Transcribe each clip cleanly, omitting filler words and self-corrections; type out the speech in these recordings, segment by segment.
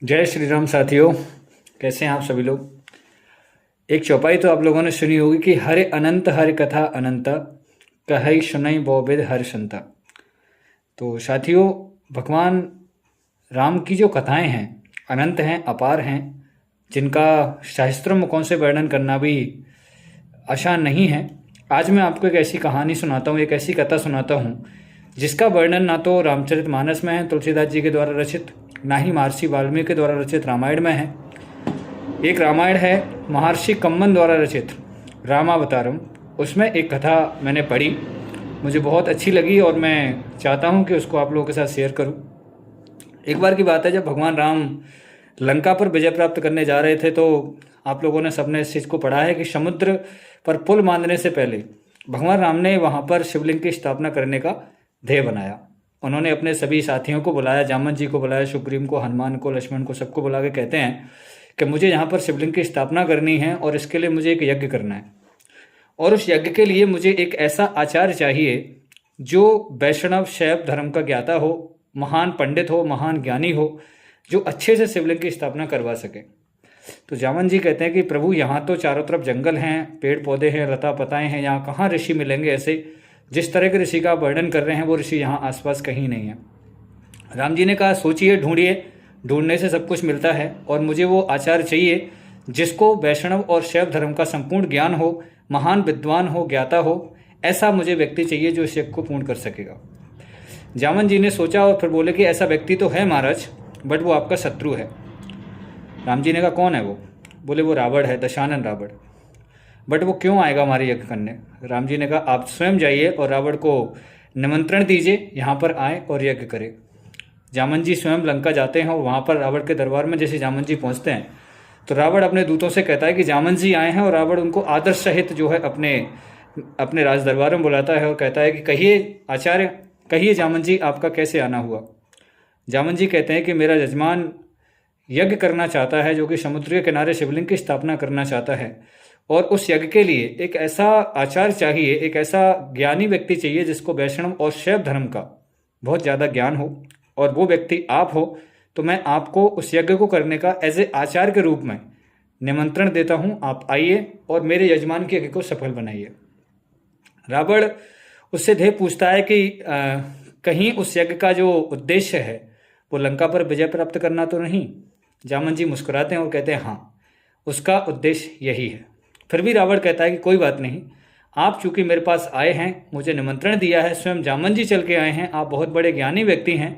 जय श्री राम साथियों। कैसे हैं आप सभी लोग। एक चौपाई तो आप लोगों ने सुनी होगी कि हरे अनंत हर कथा अनंत कहई सुनई बहुविध हर संता। तो साथियों, भगवान राम की जो कथाएं हैं अनंत हैं, अपार हैं, जिनका शास्त्रों मुखों से वर्णन करना भी आसान नहीं है। आज मैं आपको एक ऐसी कहानी सुनाता हूँ, एक ऐसी कथा सुनाता हूँ जिसका वर्णन ना तो रामचरितमानस में है तुलसीदास जी के द्वारा रचित, ना ही महर्षि वाल्मीकि के द्वारा रचित रामायण में है। एक रामायण है महर्षि कम्मन द्वारा रचित रामावतारम। उसमें एक कथा मैंने पढ़ी, मुझे बहुत अच्छी लगी और मैं चाहता हूँ कि उसको आप लोगों के साथ शेयर करूँ। एक बार की बात है, जब भगवान राम लंका पर विजय प्राप्त करने जा रहे थे तो आप लोगों ने सबने इस चीज़ को पढ़ा है कि समुद्र पर पुल बांधने से पहले भगवान राम ने वहाँ पर शिवलिंग की स्थापना करने का ध्येय बनाया। उन्होंने अपने सभी साथियों को बुलाया, जामन जी को बुलाया, सुग्रीव को, हनुमान को, लक्ष्मण को, सबको बुला के कहते हैं कि मुझे यहाँ पर शिवलिंग की स्थापना करनी है और इसके लिए मुझे एक यज्ञ करना है। और उस यज्ञ के लिए मुझे एक ऐसा आचार्य चाहिए जो वैष्णव शैव धर्म का ज्ञाता हो, महान पंडित हो, महान ज्ञानी हो, जो अच्छे से शिवलिंग की स्थापना करवा सके। तो जामन जी कहते हैं कि प्रभु, यहाँ तो चारों तरफ जंगल हैं, पेड़ पौधे हैं, लता पताएं हैं, यहाँ कहाँ ऋषि मिलेंगे ऐसे। जिस तरह के ऋषि का आप वर्णन कर रहे हैं वो ऋषि यहाँ आसपास कहीं नहीं है। राम जी ने कहा सोचिए, ढूंढिए, ढूंढने से सब कुछ मिलता है और मुझे वो आचार्य चाहिए जिसको वैष्णव और शैव धर्म का संपूर्ण ज्ञान हो, महान विद्वान हो, ज्ञाता हो। ऐसा मुझे व्यक्ति चाहिए जो इस यज्ञ को पूर्ण कर सकेगा। जामन जी ने सोचा और फिर बोले कि ऐसा व्यक्ति तो है महाराज, बट वो आपका शत्रु है। राम जी ने कहा कौन है वो? बोले वो रावण है, दशानन रावण। बट वो क्यों आएगा हमारे यज्ञ करने? राम जी ने कहा आप स्वयं जाइए और रावण को निमंत्रण दीजिए, यहाँ पर आए और यज्ञ करें। जामन जी स्वयं लंका जाते हैं और वहाँ पर रावण के दरबार में जैसे जामन जी पहुँचते हैं तो रावण अपने दूतों से कहता है कि जामन जी आए हैं, और रावण उनको आदर सहित जो है अपने अपने राज दरबार में बुलाता है और कहता है कि कहिए आचार्य, कहिए जामन जी आपका कैसे आना हुआ। जामन जी कहते हैं कि मेरा यजमान यज्ञ करना चाहता है, जो कि समुद्र के किनारे शिवलिंग की स्थापना करना चाहता है, और उस यज्ञ के लिए एक ऐसा आचार्य चाहिए, एक ऐसा ज्ञानी व्यक्ति चाहिए जिसको वैष्णव और शैव धर्म का बहुत ज़्यादा ज्ञान हो, और वो व्यक्ति आप हो। तो मैं आपको उस यज्ञ को करने का एज ए आचार्य के रूप में निमंत्रण देता हूँ, आप आइए और मेरे यजमान के यज्ञ को सफल बनाइए। रावण उससे ध्येय पूछता है कि कहीं उस यज्ञ का जो उद्देश्य है वो लंका पर विजय प्राप्त करना तो नहीं? जामन जी मुस्कुराते हैं और कहते हैं हाँ, उसका उद्देश्य यही है। फिर भी रावण कहता है कि कोई बात नहीं, आप चूंकि मेरे पास आए हैं, मुझे निमंत्रण दिया है, स्वयं जामन जी चल के आए हैं, आप बहुत बड़े ज्ञानी व्यक्ति हैं,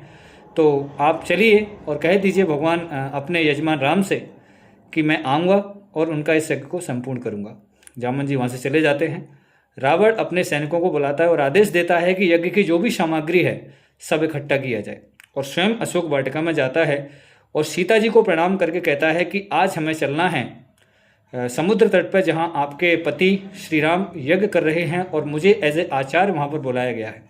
तो आप चलिए और कह दीजिए भगवान अपने यजमान राम से कि मैं आऊँगा और उनका इस यज्ञ को संपूर्ण करूँगा। जामन जी वहाँ से चले जाते हैं। रावण अपने सैनिकों को बुलाता है और आदेश देता है कि यज्ञ की जो भी सामग्री है सब इकट्ठा किया जाए, और स्वयं अशोक वाटिका में जाता है और सीता जी को प्रणाम करके कहता है कि आज हमें चलना है समुद्र तट पर जहाँ आपके पति श्री राम यज्ञ कर रहे हैं, और मुझे एज ए आचार्य वहाँ पर बुलाया गया है।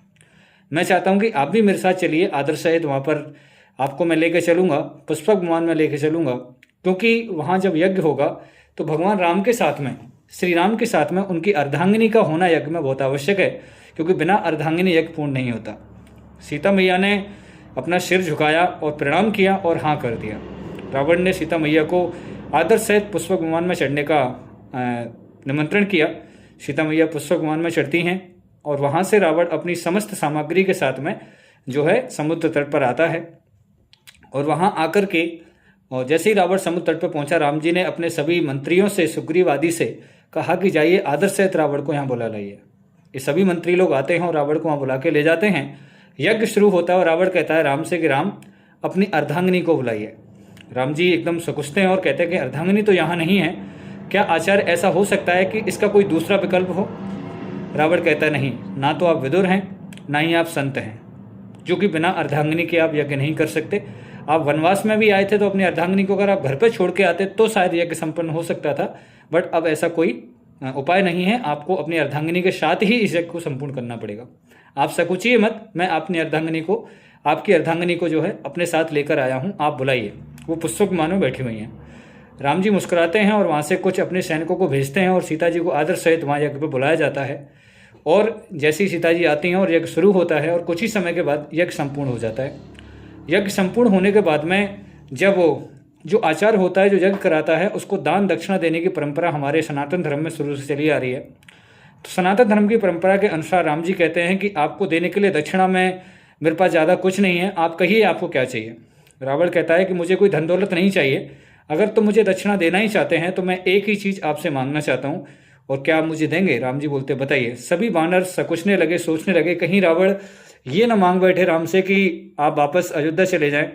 मैं चाहता हूँ कि आप भी मेरे साथ चलिए, आदर सहित वहाँ पर आपको मैं लेकर चलूँगा, पुष्पक विमान में लेकर चलूँगा, क्योंकि वहाँ जब यज्ञ होगा तो भगवान राम के साथ में, श्री राम के साथ में उनकी अर्धांगिनी का होना यज्ञ में बहुत आवश्यक है, क्योंकि बिना अर्धांगिनी यज्ञ पूर्ण नहीं होता। सीता मैया ने अपना सिर झुकाया और प्रणाम किया और हाँ कर दिया। रावण ने सीता मैया को आदर सहित पुष्पक विमान में चढ़ने का निमंत्रण किया। सीता मैया पुष्पक विमान में चढ़ती हैं और वहाँ से रावण अपनी समस्त सामग्री के साथ में जो है समुद्र तट पर आता है। और वहाँ आकर के, और जैसे ही रावण समुद्र तट पर पहुँचा, राम जी ने अपने सभी मंत्रियों से, सुग्रीव आदि से कहा कि जाइए आदर सहित रावण को यहाँ बुला लाइए। ये सभी मंत्री लोग आते हैं और रावण को वहाँ बुला के ले जाते हैं। यज्ञ शुरू होता है और रावण कहता है राम से कि राम अपनी अर्धांगिनी को बुलाइए। राम जी एकदम सकुचते हैं और कहते हैं कि अर्धांगिनी तो यहाँ नहीं है, क्या आचार्य ऐसा हो सकता है कि इसका कोई दूसरा विकल्प हो? रावण कहता है नहीं, ना तो आप विदुर हैं, ना ही आप संत हैं, जो कि बिना अर्धांगिनी के आप यज्ञ नहीं कर सकते। आप वनवास में भी आए थे तो अपनी अर्धांगिनी को अगर आप घर पर छोड़ के आते तो शायद यज्ञ संपन्न हो सकता था, बट अब ऐसा कोई उपाय नहीं है, आपको अपनी अर्धांगिनी के साथ ही इस यज्ञ को संपूर्ण करना पड़ेगा। आप सकुचिए मत, मैं अपनी अर्धांगिनी को, आपकी अर्धांगिनी को जो है अपने साथ लेकर आया हूँ, आप बुलाइए। वो पुष्पक विमान में बैठी हुई हैं। राम जी मुस्कुराते हैं और वहाँ से कुछ अपने सैनिकों को भेजते हैं और सीता जी को आदर सहित वहाँ यज्ञ पर बुलाया जाता है। और जैसी सीता जी आती हैं और यज्ञ शुरू होता है और कुछ ही समय के बाद यज्ञ संपूर्ण हो जाता है। यज्ञ संपूर्ण होने के बाद में जब वो जो आचार होता है, जो यज्ञ कराता है, उसको दान दक्षिणा देने की परंपरा हमारे सनातन धर्म में शुरू से चली आ रही है। तो सनातन धर्म की परंपरा के अनुसार राम जी कहते हैं कि आपको देने के लिए दक्षिणा में मेरे पास ज़्यादा कुछ नहीं है, आप कहिए आपको क्या चाहिए। रावण कहता है कि मुझे कोई धन दौलत नहीं चाहिए, अगर तुम मुझे दक्षिणा देना ही चाहते हैं तो मैं एक ही चीज़ आपसे मांगना चाहता हूँ, और क्या आप मुझे देंगे। राम जी बोलते बताइए। सभी वानर सकुचने लगे, सोचने लगे कहीं रावण ये ना मांग बैठे राम से कि आप वापस अयोध्या चले जाएं।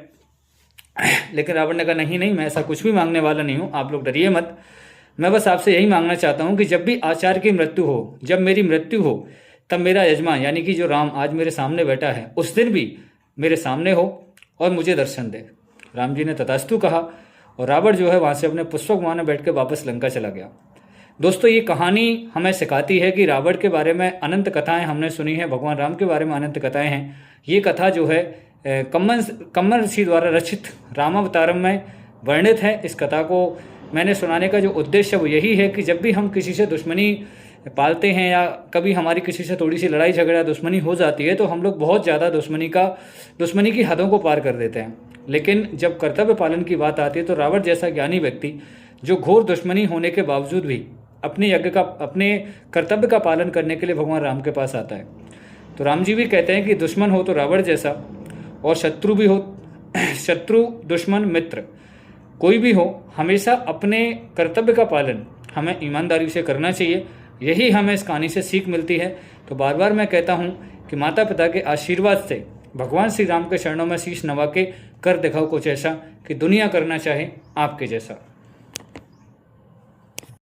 लेकिन रावण ने कहा नहीं नहीं, मैं ऐसा कुछ भी मांगने वाला नहीं हूँ, आप लोग डरिए मत, मैं बस आपसे यही मांगना चाहता हूँ कि जब भी आचार्य की मृत्यु हो, जब मेरी मृत्यु हो, तब मेरा यजमान यानी कि जो राम आज मेरे सामने बैठा है उस दिन भी मेरे सामने हो और मुझे दर्शन दे। राम जी ने तथास्तु कहा और रावण जो है वहाँ से अपने पुष्पक विमान में बैठ के वापस लंका चला गया। दोस्तों, ये कहानी हमें सिखाती है कि रावण के बारे में अनंत कथाएं हमने सुनी हैं, भगवान राम के बारे में अनंत कथाएं हैं। ये कथा जो है कम्मन ऋषि द्वारा रचित रामावतारम में वर्णित है। इस कथा को मैंने सुनाने का जो उद्देश्य वो यही है कि जब भी हम किसी से दुश्मनी पालते हैं या कभी हमारी किसी से थोड़ी सी लड़ाई झगड़ा दुश्मनी हो जाती है तो हम लोग बहुत ज़्यादा दुश्मनी की हदों को पार कर देते हैं। लेकिन जब कर्तव्य पालन की बात आती है तो रावण जैसा ज्ञानी व्यक्ति जो घोर दुश्मनी होने के बावजूद भी अपने कर्तव्य का पालन करने के लिए भगवान राम के पास आता है। तो राम जी भी कहते हैं कि दुश्मन हो तो रावण जैसा, और शत्रु भी हो, शत्रु दुश्मन मित्र कोई भी हो, हमेशा अपने कर्तव्य का पालन हमें ईमानदारी से करना चाहिए। यही हमें इस कहानी से सीख मिलती है। तो बार बार मैं कहता हूँ कि माता पिता के आशीर्वाद से भगवान श्री राम के चरणों में शीश नवा के कर दिखाओ कुछ ऐसा कि दुनिया करना चाहे आपके जैसा।